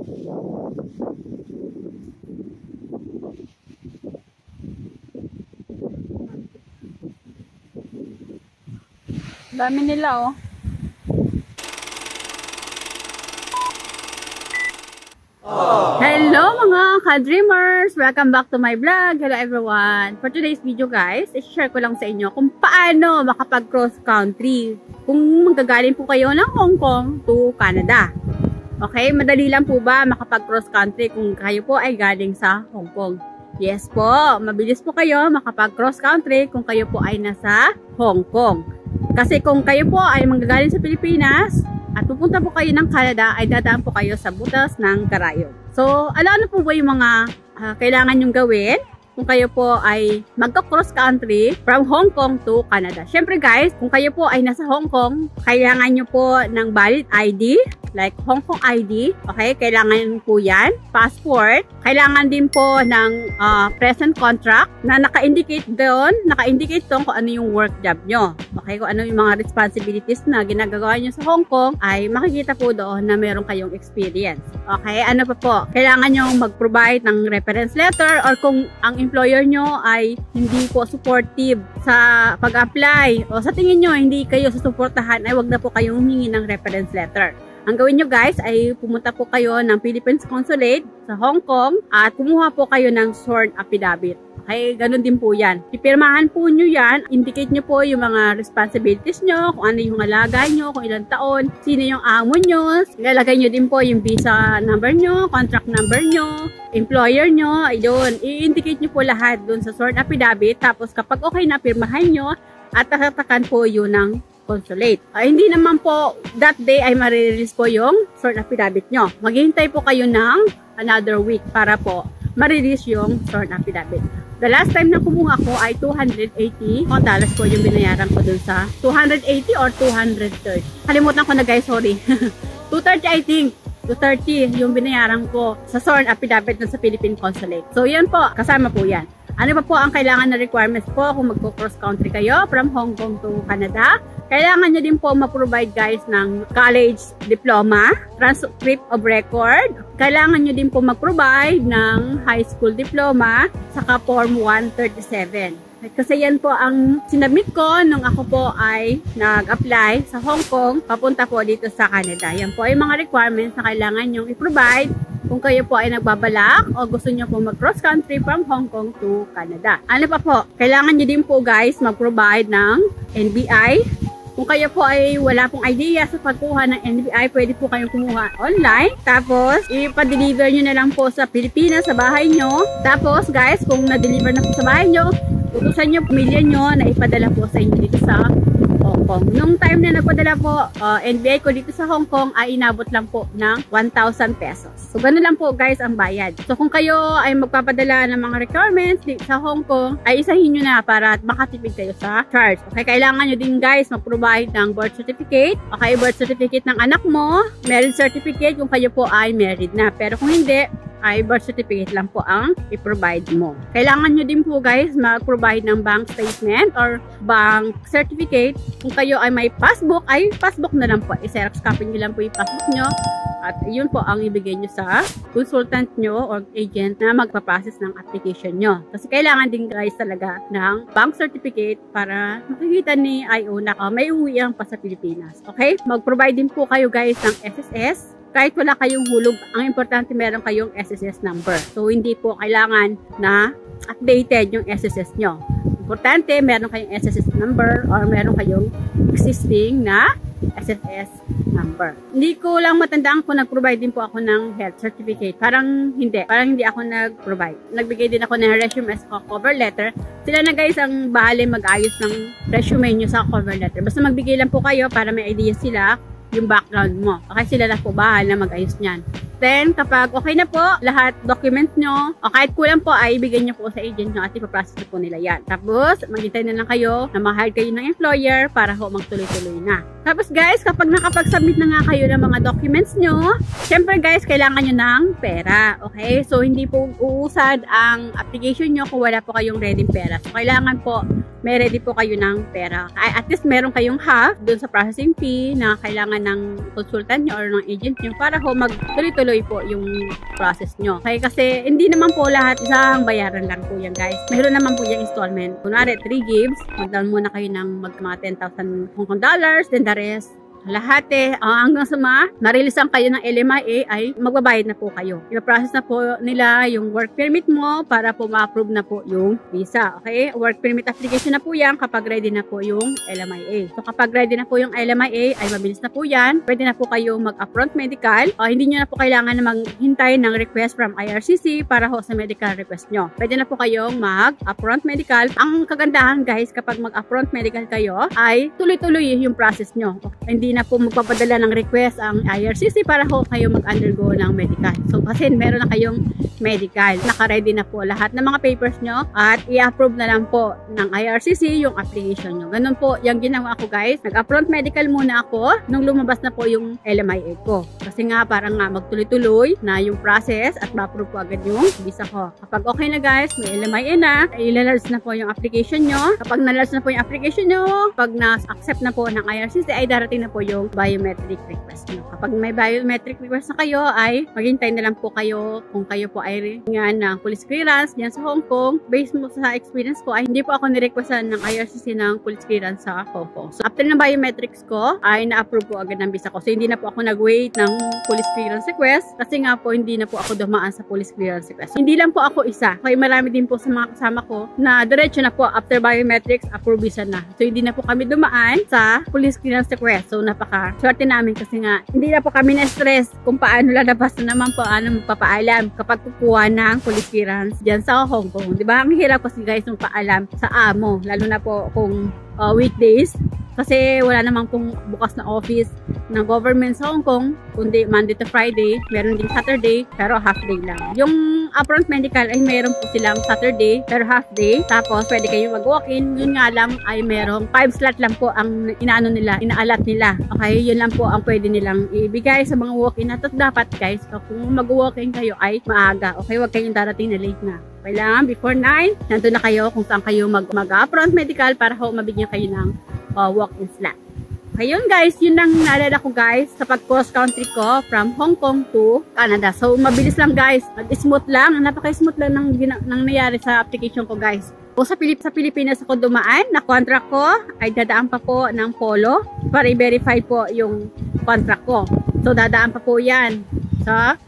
Dami nila oh. Hello mga ka-dreamers! Welcome back to my vlog. Hello everyone! For today's video guys, i-share ko lang sa inyo kung paano makapag-cross country kung manggagaling po kayo ng Hong Kong to Canada. Okay, madali lang po ba makapag-cross country kung kayo po ay galing sa Hong Kong? Yes po, mabilis po kayo makapag-cross country kung kayo po ay nasa Hong Kong. Kasi kung kayo po ay manggagaling sa Pilipinas at pupunta po kayo ng Canada, ay dadaan po kayo sa butas ng karayom. So, ano po ba yung mga kailangan nyong gawin kung kayo po ay magka-cross country from Hong Kong to Canada? Syempre guys, kung kayo po ay nasa Hong Kong, kailangan nyo po ng valid ID, like Hong Kong ID. Okay, kailangan po yan. Passport. Kailangan din po ng present contract na naka-indicate doon, naka-indicate doon kung ano yung work job nyo. Okay, kung ano yung mga responsibilities na ginagawa nyo sa Hong Kong, ay makikita po doon na meron kayong experience. Okay, ano pa po? Kailangan nyo mag-provide ng reference letter, or kung ang employer nyo ay hindi po supportive sa pag-apply o sa tingin nyo hindi kayo susuportahan, ay wag na po kayong humingi ng reference letter. Ang gawin nyo guys ay pumunta po kayo ng Philippines Consulate sa Hong Kong at kumuha po kayo ng sworn affidavit. Okay, ganun din po yan. Ipirmahan po nyo yan, indicate nyo po yung mga responsibilities nyo, kung ano yung alaga nyo, kung ilang taon, sino yung amo nyo, ilalagay nyo din po yung visa number nyo, contract number nyo, employer nyo, ayun, i-indicate nyo po lahat dun sa sworn affidavit, tapos kapag okay na, pirmahan nyo at tatatakan po yun ng consulate. Hindi naman po that day ay marirelease po yung sworn affidavit nyo. Maghihintay po kayo ng another week para po marirelease yung sworn affidavit. The last time na kumuha ko ay $280 po yung binayaran ko dun sa 280 or 230. Kalimutan ko na guys, sorry. 230 I think. 230 yung binayaran ko sa sworn affidavit dun sa Philippine Consulate. So yan po, kasama po yan. Ano pa po ang kailangan na requirements po kung magpo-cross country kayo from Hong Kong to Canada? Kailangan nyo din po ma-provide guys ng college diploma, transcript of record. Kailangan nyo din po mag-provide ng high school diploma, saka Form 137. Kasi yan po ang sinabit ko nung ako po ay nag-apply sa Hong Kong, papunta po dito sa Canada. Yan po ay mga requirements na kailangan nyong i-provide kung kayo po ay nagbabalak o gusto nyo po mag-cross country from Hong Kong to Canada. Ano pa po? Kailangan nyo din po guys mag-provide ng NBI. Kung kayo po ay wala pong idea sa pagkuha ng NBI, pwede po kayong kumuha online. Tapos, ipa-deliver nyo na lang po sa Pilipinas, sa bahay nyo. Tapos guys, kung na-deliver na po sa bahay nyo, utusan nyo pamilya nyo na ipadala po sa inyo dito sa Hong Kong. Nung time na nagpadala po, NBI ko dito sa Hong Kong ay inabot lang po ng 1,000 pesos. So, ganoon lang po guys ang bayad. So, kung kayo ay magpapadala ng mga requirements dito sa Hong Kong, ay isahin nyo na para makatipid kayo sa charge. Okay, kailangan nyo din guys mag-provide ng birth certificate. Okay, birth certificate ng anak mo, marriage certificate kung kayo po ay married na. Pero kung hindi, ay birth certificate lang po ang i-provide mo. Kailangan nyo din po guys mag-provide ng bank statement or bank certificate. Kung kayo ay may passbook, ay passbook na lang po. I-xerox copy nyo lang po yung passbook nyo. At yun po ang ibigay nyo sa consultant nyo or agent na magpa-process ng application nyo. Kasi kailangan din guys talaga ng bank certificate para makikita ni IO na may uwian pa sa Pilipinas. Okay? Mag-provide din po kayo guys ng SSS. Kahit wala kayong hulog, ang importante meron kayong SSS number. So, hindi po kailangan na updated yung SSS nyo. Importante, meron kayong SSS number or meron kayong existing na SSS number. Hindi ko lang matandaan kung nag-provide din po ako ng health certificate. Parang hindi ako nag-provide. Nagbigay din ako ng resume as cover letter. Sila na guys ang bahala mag-ayos ng resume nyo sa cover letter. Basta magbigay lang po kayo para may idea sila yung background mo. Okay, sila na po bahala mag-ayos niyan. Then, kapag okay na po, lahat documents nyo, o kahit kulang po, ay ibigay nyo po sa agent nyo at ipaprocess na po nila yan. Tapos, maghintay na lang kayo na ma-hire kayo ng employer para ho magtuloy-tuloy na. Tapos guys, kapag nakapag-submit na nga kayo ng mga documents nyo, syempre guys, kailangan nyo ng pera. Okay? So, hindi po uusad ang application nyo kung wala po kayong ready pera. So, kailangan po may ready po kayo ng pera. At least meron kayong half dun sa processing fee na kailangan ng consultant nyo or ng agent nyo para ho magtuloy-tuloy tuloy-tuloy po yung process nyo. Okay, kasi hindi naman po lahat isang bayaran lang po yan guys. Mayroon naman po yung installment. Kunwari 3 gigs, mag-down muna kayo ng mga 10,000 Hong Kong dollars, then the rest lahat hanggang sa na-releasean kayo ng LMIA ay magbabayad na po kayo. I-process na po nila yung work permit mo para po ma-approve na po yung visa. Okay? Work permit application na po yan kapag ready na po yung LMIA. So kapag ready na po yung LMIA ay mabilis na po yan. Pwede na po kayo mag-upfront medical. Hindi nyo na po kailangan na maghintay ng request from IRCC para ho sa medical request nyo. Pwede na po kayong mag-upfront medical. Ang kagandahan guys kapag mag-upfront medical kayo ay tuloy-tuloy yung process nyo. Hindi na po magpapadala ng request ang IRCC para ho kayo mag-undergo ng medical. So kasi meron na kayong medical. Naka-ready na po lahat ng mga papers nyo at i-approve na lang po ng IRCC yung application nyo. Ganun po yung ginawa ko guys. Nag-upfront medical muna ako nung lumabas na po yung LMIA ko. Kasi nga parang nga magtuloy-tuloy na yung process at ma-approve po agad yung visa ko. Kapag okay na guys, may LMIA na, ilalars na po yung application nyo. Kapag nalars na po yung application nyo, pag na-accept na po ng IRCC ay darating na po yung biometric request nyo. Kapag may biometric request na kayo ay maghintay na lang po kayo kung kayo po ay nga ng police clearance diyan sa Hong Kong. Based mo sa experience ko ay hindi po ako nirequestan ng IRCC ng police clearance sa Hong Kong. So after ng biometrics ko ay na-approve po agad ng visa ko. So hindi na po ako nag-wait ng police clearance request kasi nga po hindi na po ako dumaan sa police clearance request. Hindi lang po ako isa. Kaya marami din po sa mga kasama ko na diretso na po after biometrics approve visa na. So hindi na po kami dumaan sa police clearance request. So swerte namin kasi nga hindi na po kami na-stress kung paano lalabas na naman po magpapaalam kapag kukuha ng police clearance dyan sa Hong Kong. Diba? Ang hirap kasi guys yung paalam sa amo. Lalo na po kung weekdays. Kasi wala namang pong bukas na office ng government sa Hong Kong, kundi Monday to Friday, meron din Saturday, pero half day lang. Yung upfront medical ay meron po silang Saturday, pero half day. Tapos pwede kayong mag-walk-in. Yun nga lang ay merong 5 slot lang po ang inaalat nila. Okay, yun lang po ang pwede nilang ibigay sa mga walk-in. At dapat guys, kung mag-walk-in kayo ay maaga. Okay, huwag kayong darating na late na. Kailangan before 9, nandun na kayo kung saan kayo mag-upfront medical para ho mabigyan kayo ng walk-in slot. Ayun guys, yun lang naalala ko guys sa pag-cross country ko from Hong Kong to Canada. So mabilis lang guys, smooth lang, napaka-smooth lang ng nangyari sa application ko guys. O sa Pilipinas ako dumaan, na contract ko ay dadaan pa po ng Polo para i-verify po yung contract ko. So dadaan pa po yan sa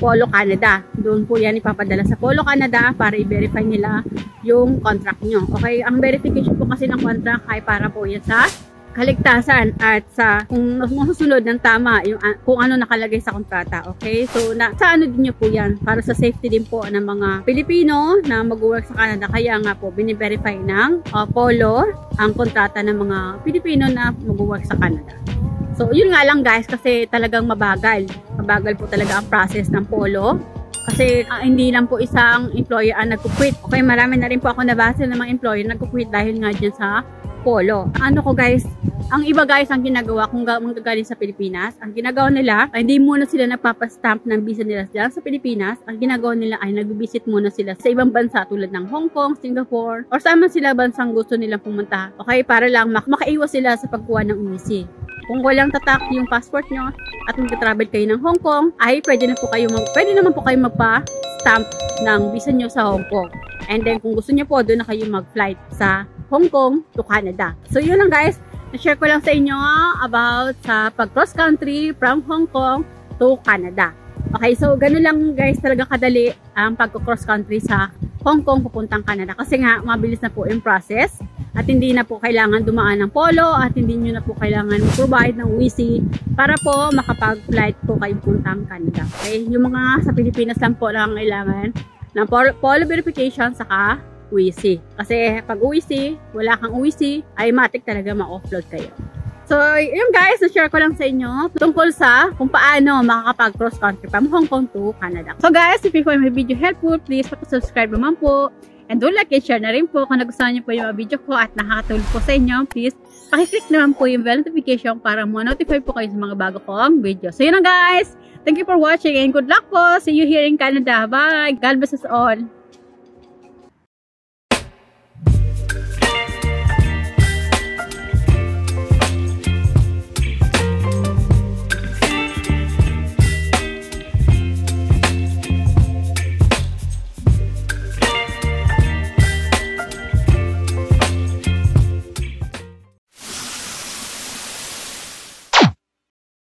Polo Canada. Doon po yan ipapadala sa Polo Canada para i-verify nila yung contract nyo. Okay, ang verification po kasi ng contract ay para po yan sa kaligtasan at sa kung masusunod ng tama yung kung ano nakalagay sa kontrata. Okay? So sa ano din nyo po yan para sa safety din po ng mga Pilipino na mag-work sa Canada. Kaya nga po bini-verify ng Polo ang kontrata ng mga Pilipino na mag-work sa Canada. So yun nga lang guys kasi talagang mabagal. Mabagal po talaga ang process ng Polo. Kasi hindi lang po isang employer ang nagkukwit. Okay, marami na rin po ako nabasa ng mga employer nagkukwit dahil nga dyan sa Polo. Ano ko guys, ang iba guys ang ginagawa kung manggagaling sa Pilipinas, ang ginagawa nila ay hindi muna sila nagpapastamp ng visa nila dyan sa Pilipinas. Ang ginagawa nila ay nag-visit muna sila sa ibang bansa tulad ng Hong Kong, Singapore, or saan man sila bansang gusto nilang pumunta. Okay, para lang makaiwas sila sa pagkuha ng UEC. Kung walang tatak yung passport nyo at mag-travel kayo ng Hong Kong, ay pwede naman po kayo magpa-stamp ng visa nyo sa Hong Kong. And then kung gusto nyo po, doon na kayo mag-flight sa Hong Kong to Canada. So yun lang guys, na-share ko lang sa inyo about sa pag-cross country from Hong Kong to Canada. Okay, so ganun lang guys talaga kadali ang pag-cross country sa Hong Kong pupuntang Canada. Kasi nga, mabilis na po yung process. At hindi na po kailangan dumaan ng Polo at hindi nyo na po kailangan provide ng UEC para po makapag-flight po kayo puntang Canada. Okay? Yung mga sa Pilipinas lang po lang kailangan ng Polo verification saka UEC. Kasi pag UEC, wala kang UEC, ay matik talaga ma-offload kayo. So, yun guys, na-share ko lang sa inyo tungkol sa kung paano makakapag-cross country from Hong Kong to Canada. So guys, if you find my video helpful, please subscribe naman po. And do like and share na rin po kung nagustuhan niyo po yung mga video ko at nakakatulong po sa inyo. Please, pakiclick naman po yung bell notification para ma-notify po kayo sa mga bago kong video. So yun na guys, thank you for watching and good luck po. See you here in Canada. Bye! God bless us all.